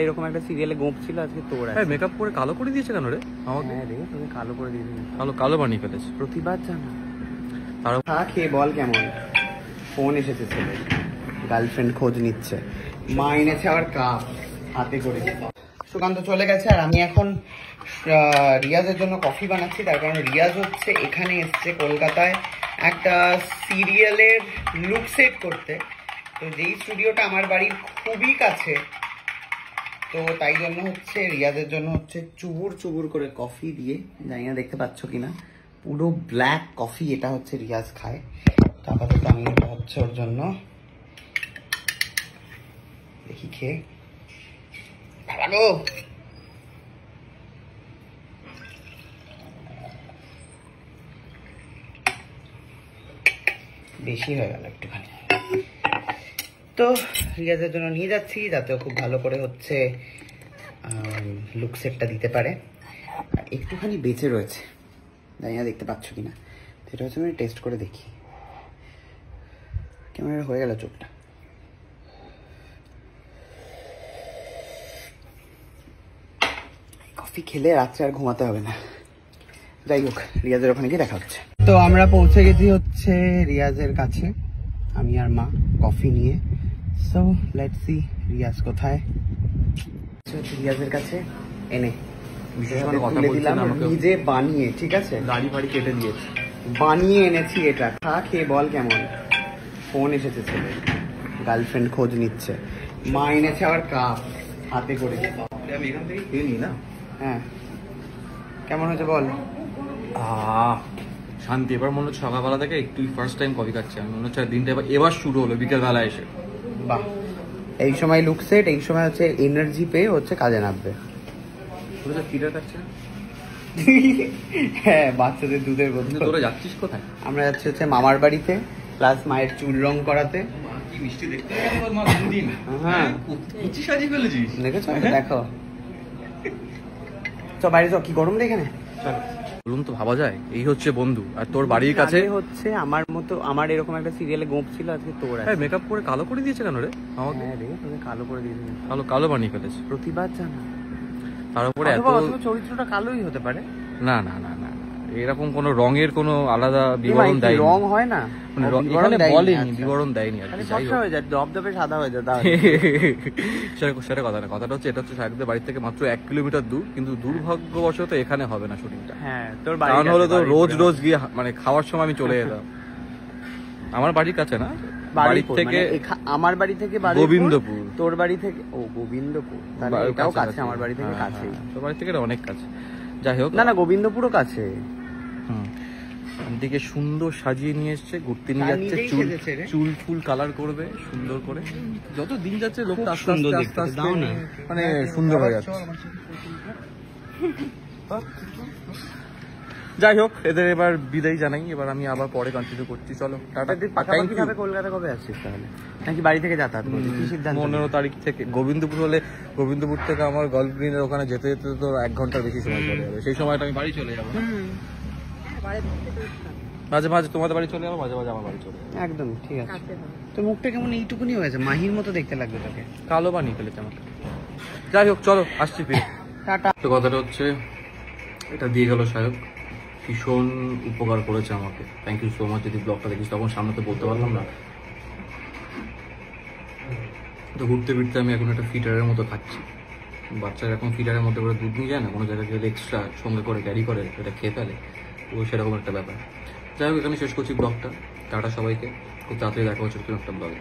এরকম একটা সিরিয়ালে গোপ ছিল, আজকে তোর আছে। মেকআপ করে কালো করে দিয়েছে কেন রে আমাকে? হ্যাঁ রে, তুমি কালো করে দিয়েছি। কালো বানিয়ে ফেলেছে প্রতিবাদ জানা। খা খেয়ে বল কেমন। ফোন এসেছে ছেলে, গার্লফ্রেন্ড খোঁজ নিচ্ছে। মা এনেছে আবার কাপ হাতে করে। সুকান্ত চলে গেছে আর আমি এখন রিয়াজের জন্য কফি বানাচ্ছি। তার কারণ রিয়াজ হচ্ছে এখানে এসছে কলকাতায় একটা সিরিয়ালের লুক সেট করতে। তো যেই স্টুডিওটা আমার বাড়ির খুবই কাছে, তো তাই জন্য হচ্ছে রিয়াজের জন্য হচ্ছে চুবুর চুবুর করে কফি দিয়ে, জানি না দেখতে পাচ্ছ কিনা, পুরো ব্ল্যাক কফি এটা হচ্ছে রিয়াজ খায়। তো আপাতত আমি এটা হচ্ছে ওর জন্য দেখি খেয়ে ভালো। বেশি হয়ে গেল একটুখানি। তো রিয়াজের জন্য নিয়ে যাচ্ছি যাতে খুব ভালো করে হচ্ছে লুক সেটটা দিতে পারে। আর একটুখানি বেঁচে রয়েছে, জানি না দেখতে পাচ্ছ কিনা। এটা হচ্ছে আমি টেস্ট করে দেখি কেমন হয়ে গেল চোখটা। কফি খেলে রাত্রে আর ঘুমাতে হবে না। যাই হোক, রিয়াজের ওখানে গিয়ে দেখা হচ্ছে। তো আমরা পৌঁছে গেছি হচ্ছে রিয়াজের কাছে, আমি আর মা কফি নিয়ে। সো লেটস সি রিয়াজ কোথায়। রিয়াজের কাছে এনে নিজে বানিয়ে, ঠিক আছে, গাড়ি ফাড়ি কেটে দিয়েছে, বানিয়ে এনেছি এটা। খা খেয়ে বল কেমন। ফোন এসেছে ছেলে, গার্লফ্রেন্ড খোঁজ নিচ্ছে। মা এনেছে আবার কাপ হাতে করে। আমি এখান থেকে খেয়ে নিই না। হ্যাঁ, কেমন হয়েছে বল। শান্তি। এবার মনে হচ্ছে সকালবেলা থেকে একটু ফার্স্ট টাইম কফি খাচ্ছি আমি, মনে হচ্ছে দিনটা এবার শুরু হলো বিকেলবেলা এসে। বাহ, এই সময় লুক সেট, এই সময় হচ্ছে এনার্জি পেয়ে হচ্ছে কাজে নামবে। ফিডার খাচ্ছে। হ্যাঁ, বাচ্চাদের দুধের বোতল। তোরা যাচ্ছিস কোথায়? আমরা যাচ্ছি হচ্ছে মামার বাড়িতে, প্লাস মায়ের চুল রং করাতে। কি মিষ্টি দেখতে মা, দিন। হ্যাঁ, কুচি সাজিয়ে ফেলেছিস, দেখেছো? দেখো তো বাইরে যাও, কি গরম রে এখানে। চলো বলুন তো, ভাবা যায় এই হচ্ছে বন্ধু। আর তোর বাড়ির কাছে হচ্ছে আমার মতো, আমার এরকম একটা সিরিয়ালে গোপ ছিল, আজকে তোর আছে। মেকআপ করে কালো করে দিয়েছে কেন রে আমাকে? হ্যাঁ রে, তুমি কালো করে দিয়েছি। কালো বানিয়ে ফেলেছে। প্রতিবাদ জানা। তার উপরে এত চরিত্রটা কালোই হতে পারে। না না না না, এরকম কোনো রঙের কোনো আলাদা বিবরণ দেয়নি। রং হয় না, এখানে বলেনি, বিবরণ দেয়নি আর কি। যাই হোক, হয়ে যায় দপদপে সাদা হয়ে যায়। সেটা কথা না। কথাটা হচ্ছে এটা হচ্ছে সাহেবদের বাড়ি থেকে মাত্র 1 কিলোমিটার দূর, কিন্তু দুর্ভাগ্যবশত এখানে হবে না শুটিংটা। হ্যাঁ, তোর বাড়ি কারণ হলো তো রোজ গিয়ে মানে খাওয়ার সময় আমি চলে যেতাম। আমার বাড়ির কাছে না, বাড়ি থেকে, আমার বাড়ি থেকে গোবিন্দপুর। তোর বাড়ি থেকে গোবিন্দপুর, এটাও কাছে আমার বাড়ি থেকে, কাছেই। তোর বাড়ি থেকে অনেক কাছে। যাই হোক, না গোবিন্দপুরও কাছে। দিকে সুন্দর সাজিয়ে নিয়ে এসছে, ঘুরতে নিয়ে যাচ্ছে, চুল ফুল কালার করবে সুন্দর করে। যত দিন যাচ্ছে লোকটা আস্তে আস্তে মানে সুন্দর হয়ে যাচ্ছে। যাই হোক, এদের এবার বিদায় জানাই। এবার আমি আবার পরে কন্টিনিউ করছি। চলো টাটা। কলকাতা কবে আসছিস তাহলে, নাকি বাড়ি থেকে যাতায়াত করছিস? কি সিদ্ধান্ত? 15 তারিখ থেকে। গোবিন্দপুর হলে, গোবিন্দপুর থেকে আমার গল্ফ গ্রিনের ওখানে যেতে যেতে তো 1 ঘন্টার বেশি সময় চলে যাবে। সেই সময়টা আমি বাড়ি চলে যাবো। মাঝে মাঝে তোমাদের বাড়ি চলে যাবো, মাঝে মাঝে আমার বাড়ি চলে যাবো। একদম ঠিক আছে। তো মুখটা কেমন এইটুকুনি হয়েছে, মাহির মতো দেখতে লাগবে তোকে। কালো বানিয়ে ফেলেছে আমাকে। যাই হোক, চলো আসছি ফিরে। টাটা। তো কথাটা হচ্ছে, এটা দিয়ে গেল সাহেব, ভীষণ উপকার করেছে আমাকে। Thank you so much. যদি ব্লগটা দেখিস তখন সামনে তো বলতে পারলাম না। তো ঘুরতে ফিরতে আমি এখন একটা ফিটারের মতো খাচ্ছি। বাচ্চারা এখন ফিটারের মধ্যে করে দুধ নিয়ে যায় না, কোনো জায়গায় গেলে এক্সট্রা সঙ্গে করে ক্যারি করে, এটা খেয়ে ফেলে। তো সেরকম একটা ব্যাপার। যাই হোক, এখানে শেষ করছি ব্লগটা। টাটা সবাইকে, খুব তাড়াতাড়ি দেখা হচ্ছে একটা ব্লগে।